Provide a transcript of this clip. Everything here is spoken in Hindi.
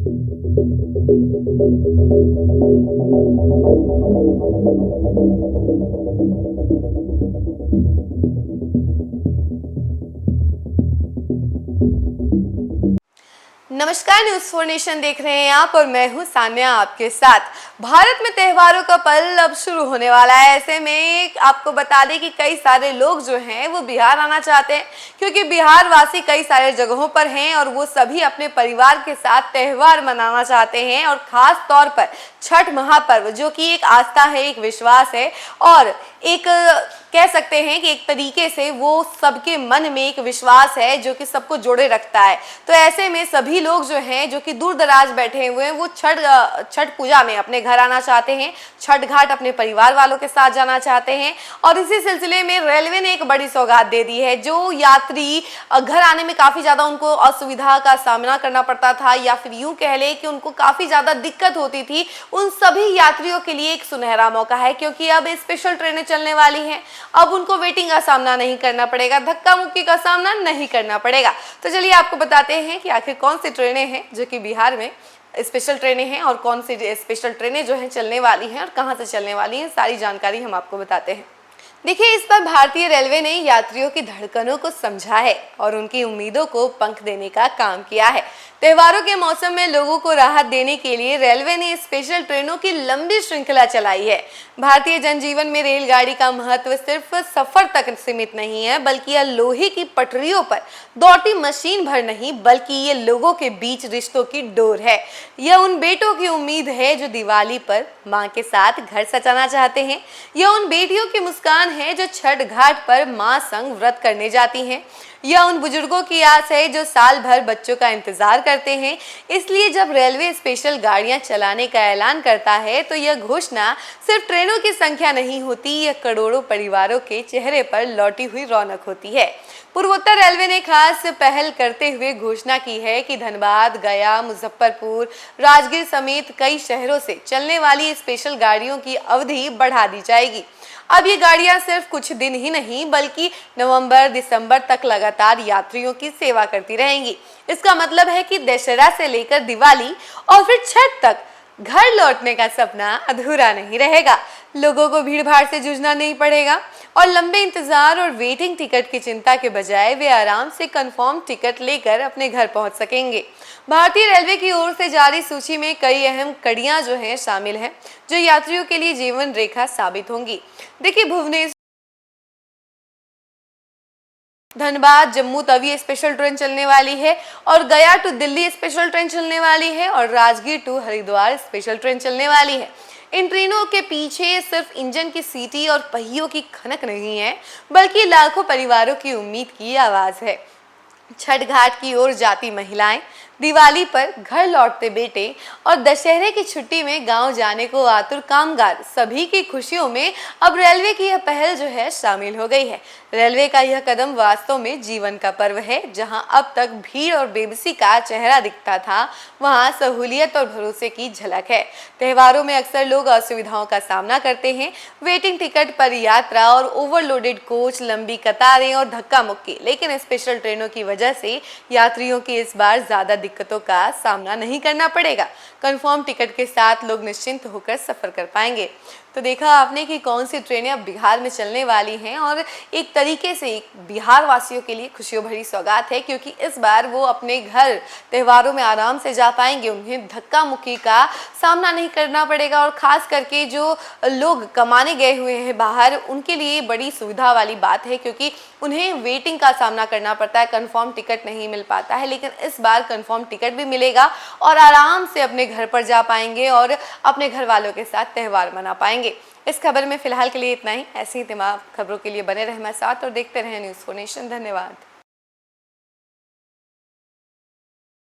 नमस्कार, न्यूज़ 4 नेशन देख रहे हैं आप और मैं हूं सान्या आपके साथ। भारत में त्योहारों का पल अब शुरू होने वाला है। ऐसे में आपको बता दें कि कई सारे लोग जो हैं वो बिहार आना चाहते हैं, क्योंकि बिहार वासी कई सारे जगहों पर हैं और वो सभी अपने परिवार के साथ त्योहार मनाना चाहते हैं। और खास तौर पर छठ महापर्व, जो कि एक आस्था है, एक विश्वास है और एक कह सकते हैं कि एक तरीके से वो सबके मन में एक विश्वास है जो कि सबको जोड़े रखता है। तो ऐसे में सभी लोग जो हैं, जो कि दूर दराज बैठे हुए हैं, वो छठ पूजा में अपने घर आना चाहते हैं, छठ घाट अपने परिवार वालों के साथ जाना चाहते हैं। और इसी सिलसिले में रेलवे ने एक बड़ी सौगात दे दी है। जो यात्री घर आने में काफ़ी ज़्यादा उनको असुविधा का सामना करना पड़ता था, या फिर यूँ कह ले कि उनको काफ़ी ज़्यादा दिक्कत होती थी, उन सभी यात्रियों के लिए एक सुनहरा मौका है, क्योंकि अब स्पेशल ट्रेनें चलने वाली हैं। अब उनको वेटिंग का सामना नहीं करना पड़ेगा, धक्का मुक्की का सामना नहीं करना पड़ेगा। तो चलिए आपको बताते हैं कि आखिर कौन सी ट्रेनें हैं जो कि बिहार में स्पेशल ट्रेनें हैं और कौन सी स्पेशल ट्रेनें जो हैं चलने वाली हैं और कहां से चलने वाली हैं। सारी जानकारी हम आपको बताते हैं। देखिए, इस पर भारतीय रेलवे ने यात्रियों की धड़कनों को समझा है और उनकी उम्मीदों को पंख देने का काम किया है। त्योहारों के मौसम में लोगों को राहत देने के लिए रेलवे ने स्पेशल ट्रेनों की लंबी श्रृंखला चलाई है। भारतीय जनजीवन में रेलगाड़ी का महत्व सिर्फ सफर तक सीमित नहीं है, बल्कि यह लोहे की पटरियों पर दौड़ती मशीन भर नहीं, बल्कि ये लोगों के बीच रिश्तों की डोर है। यह उन बेटों की उम्मीद है जो दिवाली पर माँ के साथ घर सजाना चाहते हैं। यह उन बेटियों की मुस्कान है जो छठ घाट पर माँ संग व्रत करने जाती हैं। यह उन बुजुर्गों की आस है जो साल भर बच्चों का इंतजार करते हैं। इसलिए जब रेलवे स्पेशल गाड़ियां चलाने का ऐलान करता है, तो यह घोषणा सिर्फ ट्रेनों की संख्या नहीं होती, यह करोड़ों परिवारों के चेहरे पर लौटी हुई रौनक होती है। पूर्वोत्तर रेलवे ने खास पहल करते हुए घोषणा की है कि धनबाद, गया, मुजफ्फरपुर, राजगीर समेत कई शहरों से चलने वाली स्पेशल गाड़ियों की अवधि बढ़ा दी जाएगी। अब ये गाड़ियां सिर्फ कुछ दिन ही नहीं, बल्कि नवंबर दिसंबर तक लगातार यात्रियों की सेवा करती रहेंगी। इसका मतलब है कि दशहरा से लेकर दिवाली और फिर छठ तक घर लौटने का सपना अधूरा नहीं रहेगा। लोगों को भीड़ भाड़ से जूझना नहीं पड़ेगा और लंबे इंतजार और वेटिंग टिकट की चिंता के बजाय वे आराम से कंफर्म टिकट लेकर अपने घर पहुंच सकेंगे। भारतीय रेलवे की ओर से जारी सूची में कई अहम कड़ियां जो हैं शामिल हैं, जो यात्रियों के लिए जीवन रेखा साबित होंगी। देखिए, भुवनेश्वर, धनबाद, जम्मू तवी स्पेशल ट्रेन चलने वाली है और गया टू दिल्ली स्पेशल ट्रेन चलने वाली है और Rajgir to Haridwar special train चलने वाली है। इन ट्रेनों के पीछे सिर्फ इंजन की सीटी और पहियों की खनक नहीं है, बल्कि लाखों परिवारों की उम्मीद की आवाज है। छठ घाट की ओर जाती महिलाएं, दिवाली पर घर लौटते बेटे और दशहरे की छुट्टी में गांव जाने को आतुर कामगार, सभी की खुशियों में अब रेलवे की यह पहल जो है शामिल हो गई है। रेलवे का यह कदम वास्तव में जीवन का पर्व है। जहां अब तक भीड़ और बेबसी का चेहरा दिखता था, वहां सहूलियत और भरोसे की झलक है। त्योहारों में अक्सर लोग असुविधाओं का सामना करते हैं, वेटिंग टिकट पर यात्रा और ओवरलोडेड कोच, लंबी कतारें और धक्का मुक्की, लेकिन स्पेशल ट्रेनों की वजह से यात्रियों की इस बार ज्यादा दिक्कतों का सामना नहीं करना पड़ेगा। कंफर्म टिकट के साथ लोग निश्चिंत होकर सफर कर पाएंगे। तो देखा आपने कि कौन सी ट्रेनें अब बिहार में चलने वाली हैं और एक तरीके से बिहार वासियों के लिए खुशियों भरी सौगात है, क्योंकि इस बार वो अपने घर त्योहारों में आराम से जा पाएंगे। उन्हें धक्का मुक्की का सामना नहीं करना पड़ेगा और खास करके जो लोग कमाने गए हुए हैं बाहर, उनके लिए बड़ी सुविधा वाली बात है, क्योंकि उन्हें वेटिंग का सामना करना पड़ता है, कंफर्म टिकट नहीं मिल पाता है। लेकिन इस बार कंफर्म टिकट भी मिलेगा और आराम से अपने घर पर जा पाएंगे और अपने घर वालों के साथ त्यौहार मना पाएंगे। इस खबर में फिलहाल के लिए इतना ही। ऐसी ही तमाम खबरों के लिए बने रहें हमारे साथ और देखते रहें न्यूज़ 4 नेशन। धन्यवाद।